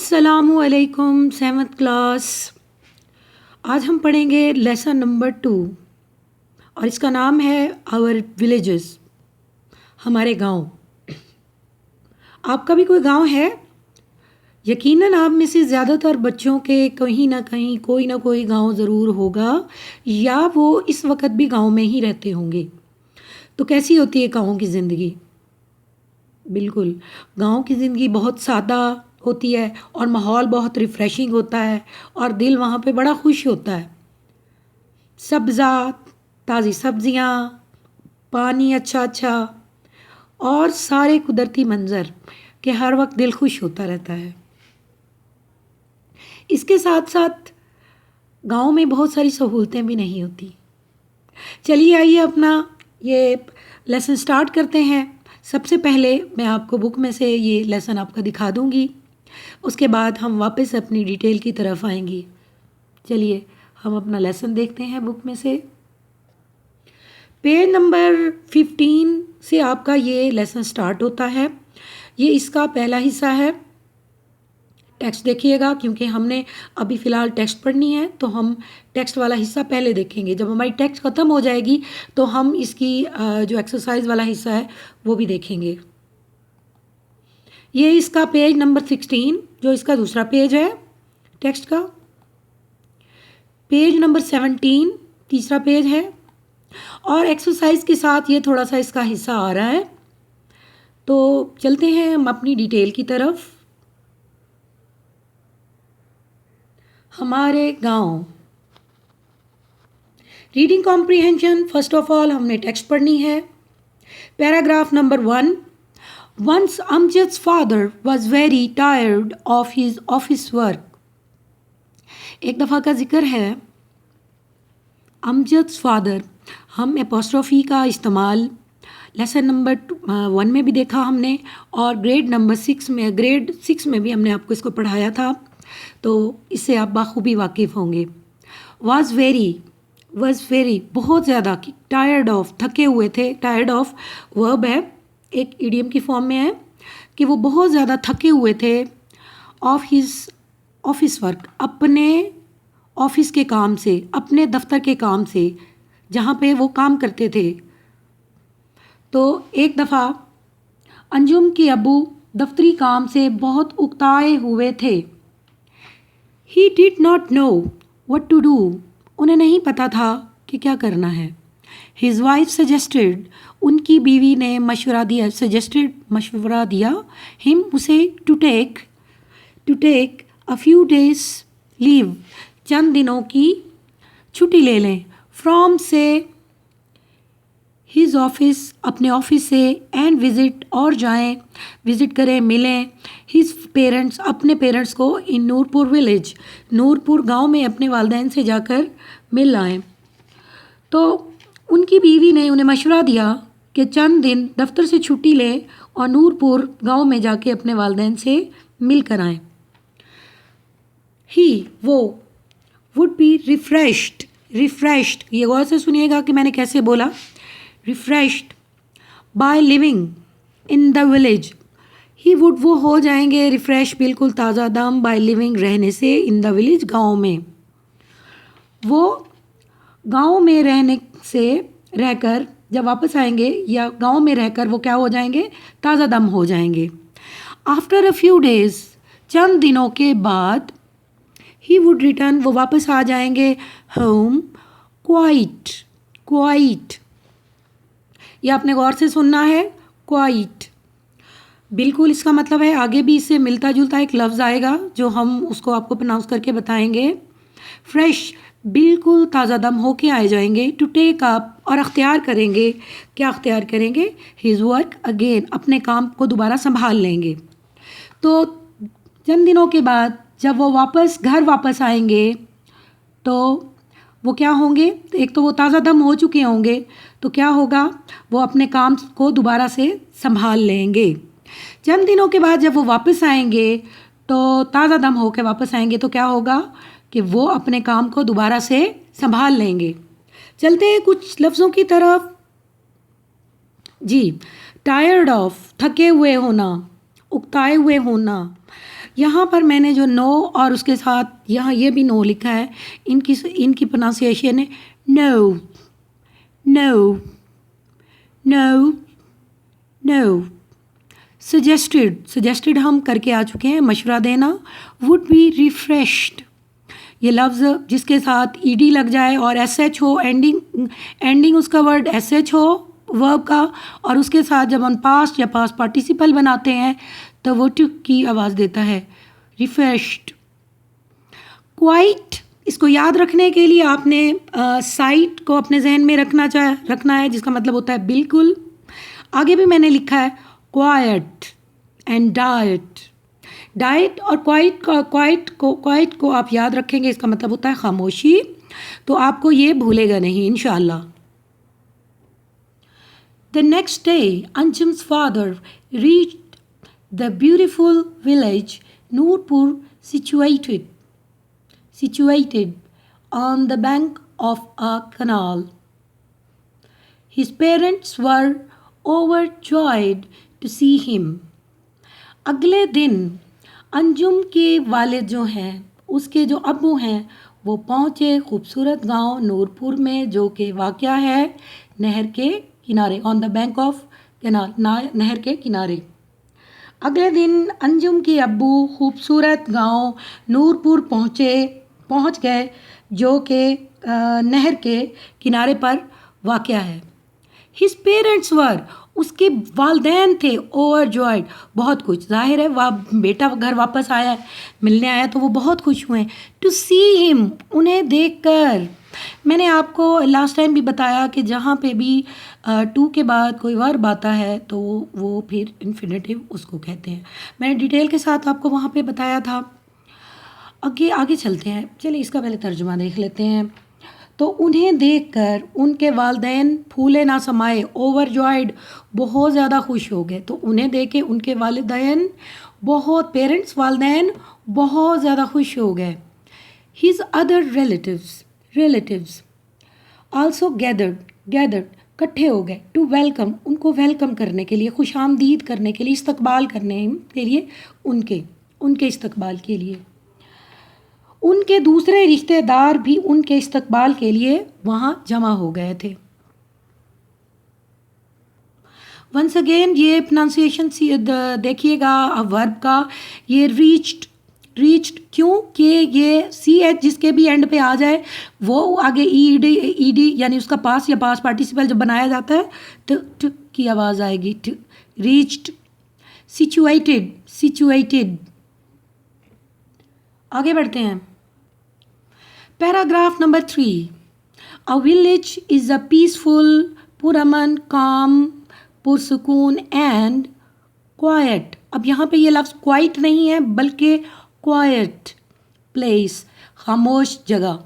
अस्सलामुअलैकुम 7th class. आज हम पढ़ेंगे लेसन नंबर 2 और इसका नाम है आवर विलेजेस, हमारे गांव। आपका भी कोई गांव है? यकीनन आप में से ज़्यादातर बच्चों के कहीं ना कहीं कोई ना कोई गांव ज़रूर होगा या वो इस वक्त भी गांव में ही रहते होंगे। तो कैसी होती है गाँव की ज़िंदगी? बिल्कुल, गाँव की ज़िंदगी बहुत सादा होती है और माहौल बहुत रिफ़्रेशिंग होता है और दिल वहाँ पे बड़ा खुश होता है। सब्ज़ा, ताज़ी सब्ज़ियाँ, पानी अच्छा अच्छा और सारे कुदरती मंज़र के हर वक्त दिल खुश होता रहता है। इसके साथ साथ गाँव में बहुत सारी सहूलतें भी नहीं होती। चलिए आइए अपना ये लेसन स्टार्ट करते हैं। सबसे पहले मैं आपको बुक में से ये लेसन आपका दिखा दूंगी, उसके बाद हम वापस अपनी डिटेल की तरफ आएंगी। चलिए हम अपना लेसन देखते हैं बुक में से। पेज नंबर 15 से आपका ये लेसन स्टार्ट होता है। ये इसका पहला हिस्सा है। टेक्स्ट देखिएगा, क्योंकि हमने अभी फ़िलहाल टेक्स्ट पढ़नी है तो हम टेक्स्ट वाला हिस्सा पहले देखेंगे। जब हमारी टेक्स्ट ख़त्म हो जाएगी तो हम इसकी जो एक्सरसाइज वाला हिस्सा है वो भी देखेंगे। ये इसका पेज नंबर 16 जो इसका दूसरा पेज है टेक्स्ट का। पेज नंबर 17 तीसरा पेज है और एक्सरसाइज के साथ ये थोड़ा सा इसका हिस्सा आ रहा है। तो चलते हैं हम अपनी डिटेल की तरफ। हमारे गांव। Reading comprehension, first of all हमने टेक्स्ट पढ़नी है। Paragraph number 1। Once Amjad's father was very tired of his office work. एक दफ़ा का जिक्र है अमजद's फादर। हम एपोस्ट्रोफी का इस्तेमाल लेसन नंबर 1 में भी देखा हमने और ग्रेड 6 में भी हमने आपको इसको पढ़ाया था, तो इससे आप बाखूबी वाकिफ़ होंगे। वॉज वेरी बहुत ज़्यादा, टायर्ड ऑफ थके हुए थे। टायर्ड ऑफ वर्ब है, एक इडियम की फॉर्म में है कि वो बहुत ज़्यादा थके हुए थे। ऑफ हिज ऑफिस वर्क, अपने ऑफिस के काम से, अपने दफ्तर के काम से, जहाँ पे वो काम करते थे। तो एक दफ़ा अंजुम के अबू दफ्तरी काम से बहुत उकताए हुए थे। He did not know what to do, उन्हें नहीं पता था कि क्या करना है। हिज वाइफ सजेस्टेड, उनकी बीवी ने मशवरा दिया हिम, उसे to take a few days leave, चंद दिनों की छुट्टी ले लें। फ्रॉम से हिज ऑफिस, अपने ऑफिस से, एंड विज़िट, और जाएं, विज़िट करें, मिलें। हिज पेरेंट्स, अपने पेरेंट्स को, इन नूरपुर विलेज, नूरपुर गांव में अपने वालिदैन से जाकर मिल आएँ। तो उनकी बीवी ने उन्हें मशवरा दिया कि चंद दिन दफ्तर से छुट्टी लें और नूरपुर गांव में जाके अपने वालिदैन से मिल कर आएँ। वो वुड बी रिफ्रेश्ड, ये गौर से सुनिएगा कि मैंने कैसे बोला। Refreshed by living in the village. He would, वो हो जाएंगे रिफ्रेश, बिल्कुल ताज़ा दम, बाय लिविंग, रहने से, इन द विलेज, गाँव में। वो गाँव में रहने से, रहकर जब वापस आएंगे या गाँव में रहकर वो क्या हो जाएंगे? ताज़ा दम हो जाएंगे। आफ्टर अ फ्यू डेज, चंद दिनों के बाद, ही वुड रिटर्न, वो वापस आ जाएंगे, होम, क्वाइट, ये आपने गौर से सुनना है, क्वाइट। बिल्कुल इसका मतलब है, आगे भी इससे मिलता जुलता एक लफ्ज़ आएगा जो हम उसको आपको प्रोनाउंस करके बताएंगे। फ्रेश, बिल्कुल ताज़ा दम होके आए जाएंगे। टू टेक अप, और अख्तियार करेंगे, क्या अख्तियार करेंगे? हिज वर्क अगेन, अपने काम को दोबारा संभाल लेंगे। तो चंद दिनों के बाद जब वो घर वापस आएंगे तो वो क्या होंगे? एक तो वो ताज़ा दम हो चुके होंगे, तो क्या होगा? वो अपने काम को दोबारा से संभाल लेंगे। चंद दिनों के बाद जब वो वापस आएंगे तो ताज़ा दम होकर वापस आएंगे तो क्या होगा कि वो अपने काम को दोबारा से संभाल लेंगे। चलते हैं कुछ लफ्ज़ों की तरफ। जी, टायर्ड ऑफ, थके हुए होना, उकताए हुए होना। यहाँ पर मैंने जो नो और उसके साथ यहाँ ये भी नो लिखा है, इनकी प्रोनाउंसिएशन है no no no no. Suggested हम करके आ चुके हैं, मशवरा देना। वुड बी रिफ्रेश्ड, ये लफ्ज़ जिसके साथ ईडी लग जाए और एस एच हो, एंडिंग उसका वर्ड एस एच हो वर्ब का, और उसके साथ जब हम पास्ट या पास्ट पार्टिसिपल बनाते हैं तो वो टुक की आवाज़ देता है, रिफ्रेश्ड। क्वाइट, इसको याद रखने के लिए आपने साइट को अपने जहन में रखना है, जिसका मतलब होता है बिल्कुल। आगे भी मैंने लिखा है क्वाइट एंड डाइट और क्वाइट को आप याद रखेंगे, इसका मतलब होता है खामोशी, तो आपको ये भूलेगा नहीं इंशाअल्लाह। The next day Anjum's father reached the beautiful village Noorpur situated on the bank of a canal. His parents were overjoyed to see him. अगले दिन अंजुम के वालिद जो हैं, उसके जो अब्बू हैं, वो पहुँचे खूबसूरत गांव नूरपुर में, जो कि वाक़या है नहर के किनारे, on the bank of canal, नहर के किनारे। अगले दिन अंजुम के अब्बू खूबसूरत गांव नूरपुर पहुंच गए, जो कि नहर के किनारे पर वाक़या है। हिज पेरेंट्स वर, उसके वालदैन थे ओवरजॉयड, बहुत खुश। जाहिर है बेटा घर वापस आया है, मिलने आया, तो वो बहुत खुश हुए। टू सी हिम, उन्हें देखकर। मैंने आपको लास्ट टाइम भी बताया कि जहाँ पे भी टू के बाद कोई वर्ब आता है तो वो फिर इन्फिनेटिव उसको कहते हैं। मैंने डिटेल के साथ आपको वहाँ पे बताया था। आगे चलते हैं, चलिए इसका पहले तर्जुमा देख लेते हैं। तो उन्हें देखकर उनके वालिदैन फूले ना समाए, ओवरजॉयड, बहुत ज़्यादा खुश हो गए। तो उन्हें देख के उनके वालिदैन पेरेंट्स वालिदैन बहुत ज़्यादा खुश हो गए। His other relatives also gathered, इकट्ठे हो गए। टू वेलकम, उनको वेलकम करने के लिए, खुशामदीद करने के लिए, इस्तकबाल करने के लिए, उनके इस्तकबाल के लिए। उनके दूसरे रिश्तेदार भी उनके इस्तकबाल के लिए वहाँ जमा हो गए थे। वंस अगेन ये प्रोनाउंसिएशन देखिएगा वर्ब का, ये रीच्ड क्योंकि ये सी एच जिसके भी एंड पे आ जाए वो आगे ईडी यानी उसका पास या पास पार्टिसिपल जब बनाया जाता है तो की आवाज़ आएगी। Reached, situated. आगे बढ़ते हैं। Paragraph number 3। A village is a peaceful, पुरअमन, काम, पुरसुकून एंड क्वाइट। अब यहाँ पे ये लफ्ज़ क्वाइट नहीं है बल्कि क्वाइट प्लेस, खामोश जगह।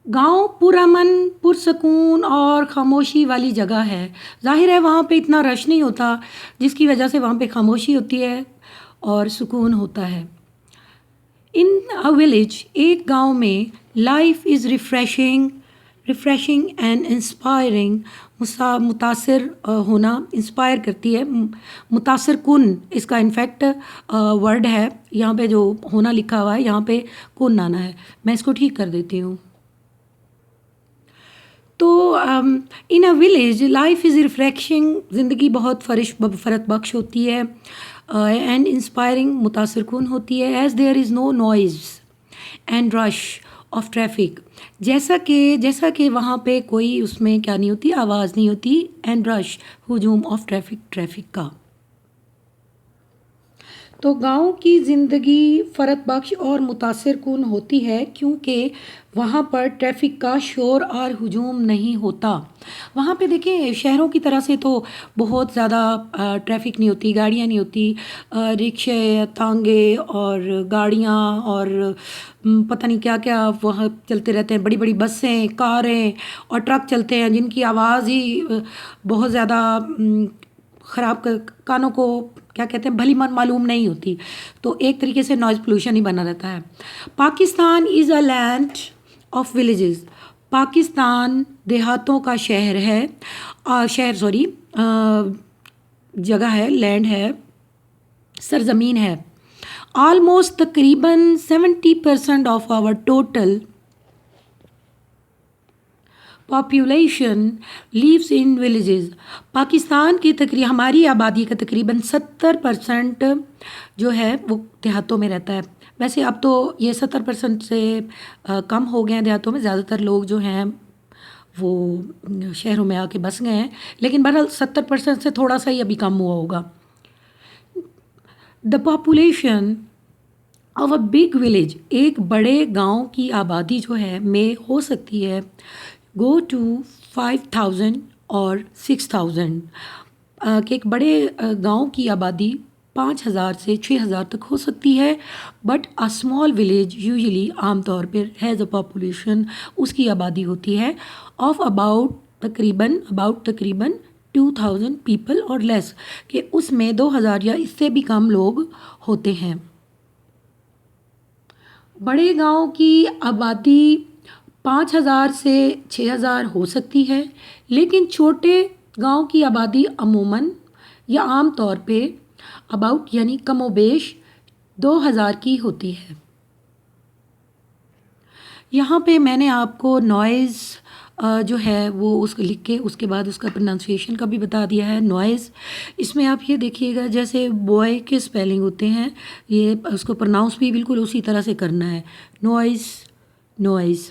गांव पुरअमन, पुरसकून और खामोशी वाली जगह है। जाहिर है वहाँ पे इतना रश नहीं होता, जिसकी वजह से वहाँ पे खामोशी होती है और सुकून होता है। इन अ विलेज, एक गांव में, life is refreshing and inspiring, मुतासिर होना, इंस्पायर करती है, मुतासिर कुन इसका इनफैक्ट वर्ड है। यहाँ पे जो होना लिखा हुआ है यहाँ पे कुन आना है, मैं इसको ठीक कर देती हूँ। तो in a village life is refreshing, ज़िंदगी बहुत फ़रत बख्श होती है, एंड इंस्पायरिंग, मुतासिर कुन होती है। As there is no noise and rush of traffic, जैसा कि वहाँ पे कोई उसमें क्या नहीं होती, आवाज़ नहीं होती, एंड रश, हुजूम ऑफ ट्रैफिक का। तो गांव की ज़िंदगी फ़रत बख्श और मुतासिर कुन होती है क्योंकि वहाँ पर ट्रैफिक का शोर और हुजूम नहीं होता। वहाँ पे देखें शहरों की तरह से तो बहुत ज़्यादा ट्रैफिक नहीं होती, गाड़ियाँ नहीं होती, रिक्शे, तांगे और गाड़ियाँ और पता नहीं क्या क्या वहाँ चलते रहते हैं। बड़ी बड़ी बसें, कारें और ट्रक चलते हैं जिनकी आवाज़ ही बहुत ज़्यादा ख़राब कानों को क्या कहते हैं भली मन मालूम नहीं होती। तो एक तरीके से नॉइज़ पोल्यूशन ही बना रहता है। Pakistan is a land of villages, Pakistan देहातों का शहर है, जगह है, लैंड है, सरजमीन है। ऑलमोस्ट तकरीबन 70% of our total population lives in villages. Pakistan की हमारी आबादी का तकरीबन 70% जो है वो देहातों में रहता है। वैसे अब तो ये 70% से कम हो गए हैं देहातों में, ज़्यादातर लोग जो हैं वो शहरों में आके बस गए हैं, लेकिन बहरहाल 70% से थोड़ा सा ही अभी कम हुआ होगा। The population of a big village, एक बड़े गांव की आबादी जो है में हो सकती है गो टू 5000 और 6000, कि एक बड़े गांव की आबादी 5000 से 6000 तक हो सकती है। But a small village usually आमतौर पर हैज़ अ पॉपुलेशन, उसकी आबादी होती है ऑफ अबाउट तकरीबन 2000 पीपल और लेस, कि उसमें 2000 या इससे भी कम लोग होते हैं। बड़े गांव की आबादी 5000 से 6000 हो सकती है, लेकिन छोटे गांव की आबादी अमूमन या आम तौर पे अबाउट यानी कमोबेश 2000 की होती है। यहाँ पे मैंने आपको नॉइज़ जो है वो उसको लिख के उसके बाद उसका प्रोनाउंसिएशन का भी बता दिया है। नॉइज़, इसमें आप ये देखिएगा जैसे बॉय के स्पेलिंग होते हैं, ये उसको प्रोनाउंस भी बिल्कुल उसी तरह से करना है, नॉइज़ नॉइज़।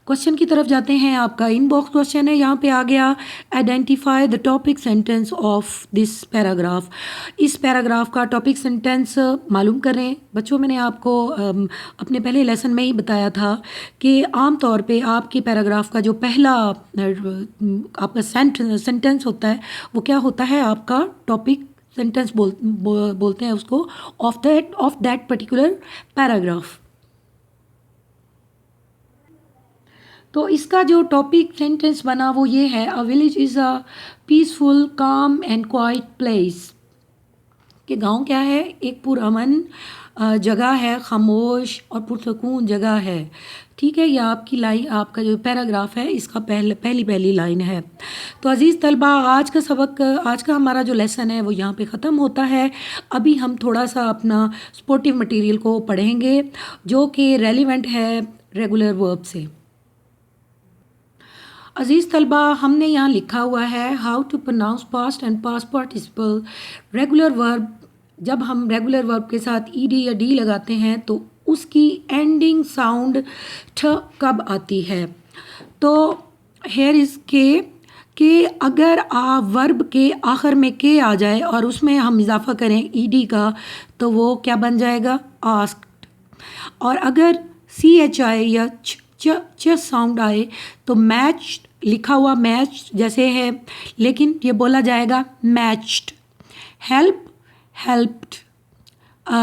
क्वेश्चन की तरफ जाते हैं। आपका इनबॉक्स क्वेश्चन है, यहाँ पे आ गया identify the topic sentence of this paragraph. इस पैराग्राफ का टॉपिक सेंटेंस मालूम करें। बच्चों, मैंने आपको अपने पहले लेसन में ही बताया था कि आम तौर पे आपके पैराग्राफ का जो पहला आपका सेंटेंस होता है वो क्या होता है, आपका टॉपिक सेंटेंस बोलते हैं उसको, ऑफ दैट पर्टिकुलर पैराग्राफ। तो इसका जो टॉपिक सेंटेंस बना वो ये है, अ विलेज इज़ अ पीसफुल काम एंड क्वाइट प्लेस, कि गांव क्या है, एक पुरअमन जगह है, खामोश और पुरसकून जगह है। ठीक है, यह आपकी लाइन, आपका जो पैराग्राफ है इसका पहली लाइन है। तो अज़ीज़ तलबा, आज का सबक, आज का हमारा जो लेसन है वो यहाँ पे ख़त्म होता है। अभी हम थोड़ा सा अपना स्पोर्टिव मटेरियल को पढ़ेंगे जो कि रेलिवेंट है रेगुलर वर्ब से। अज़ीज़ तलबा, हमने यहाँ लिखा हुआ है how to pronounce past and past participle regular verb. जब हम रेगुलर वर्ब के साथ ईडी या डी लगाते हैं तो उसकी एंडिंग साउंड ठ कब आती है। तो हेयर इज़ के अगर वर्ब के आखिर में के आ जाए और उसमें हम इजाफा करें ईडी का तो वो क्या बन जाएगा, आस्क्ड। और अगर सी एच आए या च साउंड आए तो मैच लिखा हुआ मैच जैसे है, लेकिन ये बोला जाएगा मैच्ड। Help, helped.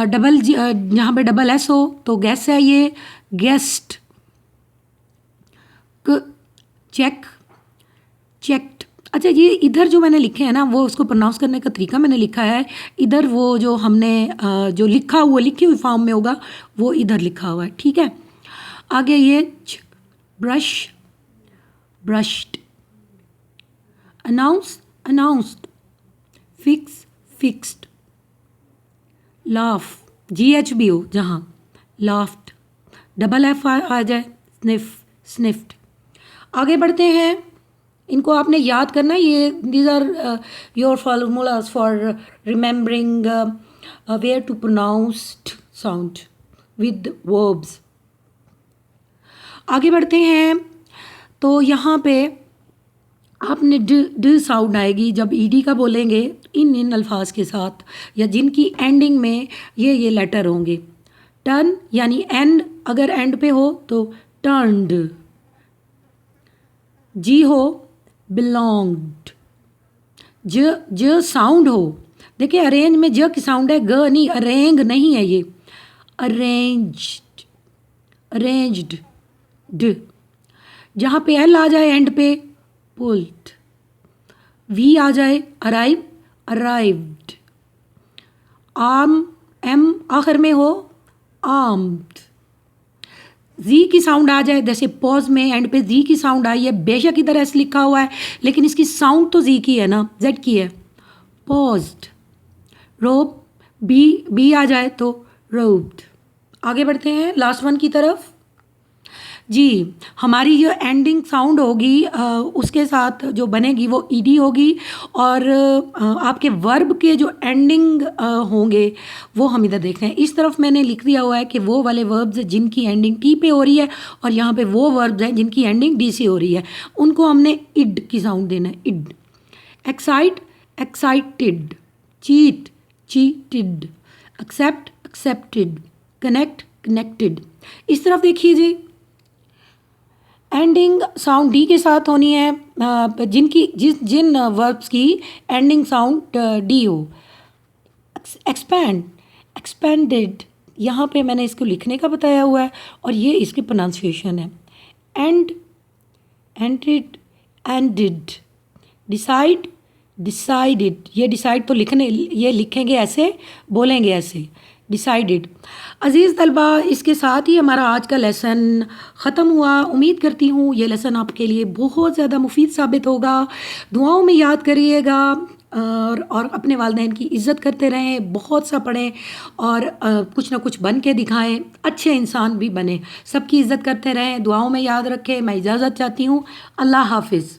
डबल यहाँ पे डबल एस हो तो गैस है, ये गेस्ट। Check, checked. अच्छा, ये इधर जो मैंने लिखे हैं ना वो उसको प्रोनाउंस करने का तरीका मैंने लिखा है इधर, वो जो हमने जो लिखी हुई फॉर्म में होगा वो इधर लिखा हुआ है। ठीक है, आगे ये brush, brushed. Announce, announced. Fix, fixed. Laugh, GH भी हो जहाँ, लाफ्ड। डबल एफ आ जाए, स्निफ, स्निफ्ड। आगे बढ़ते हैं, इनको आपने याद करना है। ये these are your formulas for remembering where to pronounced sound with verbs. आगे बढ़ते हैं, तो यहाँ पे आपने ड साउंड आएगी जब ईडी का बोलेंगे इन अल्फाज के साथ या जिनकी एंडिंग में ये लेटर होंगे। टर्न यानी एंड, अगर एंड पे हो तो टर्न्ड। जी हो, बिलोंग्ड। ज साउंड हो, देखिए अरेंज में ज की साउंड है, ग नहीं, अरेंग नहीं है ये, अरेंज्ड, अरेंज्ड। ड, जहाँ पे एल आ जाए एंड पे, पुल्ड। वी आ जाए, अराइव, अराइव्ड। आर्म, एम आखिर में हो, आर्म्ड। जी की साउंड आ जाए, जैसे पॉज में एंड पे जी की साउंड आई है, बेशक इधर एस लिखा हुआ है लेकिन इसकी साउंड तो जी की है ना, जेड की है, पॉज्ड, रोब, बी आ जाए तो रोब्ड। आगे बढ़ते हैं लास्ट वन की तरफ। जी, हमारी जो एंडिंग साउंड होगी उसके साथ जो बनेगी वो ईडी होगी, और आपके वर्ब के जो एंडिंग होंगे वो हम इधर देख रहे हैं। इस तरफ मैंने लिख दिया हुआ है कि वो वाले वर्ब्स जिनकी एंडिंग टी पे हो रही है, और यहाँ पे वो वर्ब्स हैं जिनकी एंडिंग डी से हो रही है, उनको हमने इड की साउंड देना है, id. Excite, excited. Cheat, cheated. Accept, accepted. Connect, connected. इस तरफ देखिए जी, एंडिंग साउंड डी के साथ होनी है जिन वर्ब्स की एंडिंग साउंड डी हो। एक्सपैंड, एक्सपेंडेड, यहाँ पे मैंने इसको लिखने का बताया हुआ है और ये इसकी प्रोनाउंसिएशन है। And, ended, ended. Decide, decided. ये डिसाइड तो ये लिखेंगे ऐसे, बोलेंगे ऐसे, डिसाइडेड। अज़ीज़ तलबा, इसके साथ ही हमारा आज का लेसन ख़त्म हुआ। उम्मीद करती हूँ ये लेसन आपके लिए बहुत ज़्यादा मुफीद साबित होगा। दुआओं में याद करिएगा, और अपने वालिदैन की इज़्ज़त करते रहें, बहुत सा पढ़ें, और कुछ ना कुछ बन के दिखाएं, अच्छे इंसान भी बने। सबकी इज़्ज़त करते रहें, दुआओं में याद रखें। मैं इजाज़त चाहती हूँ। अल्लाह हाफिज़।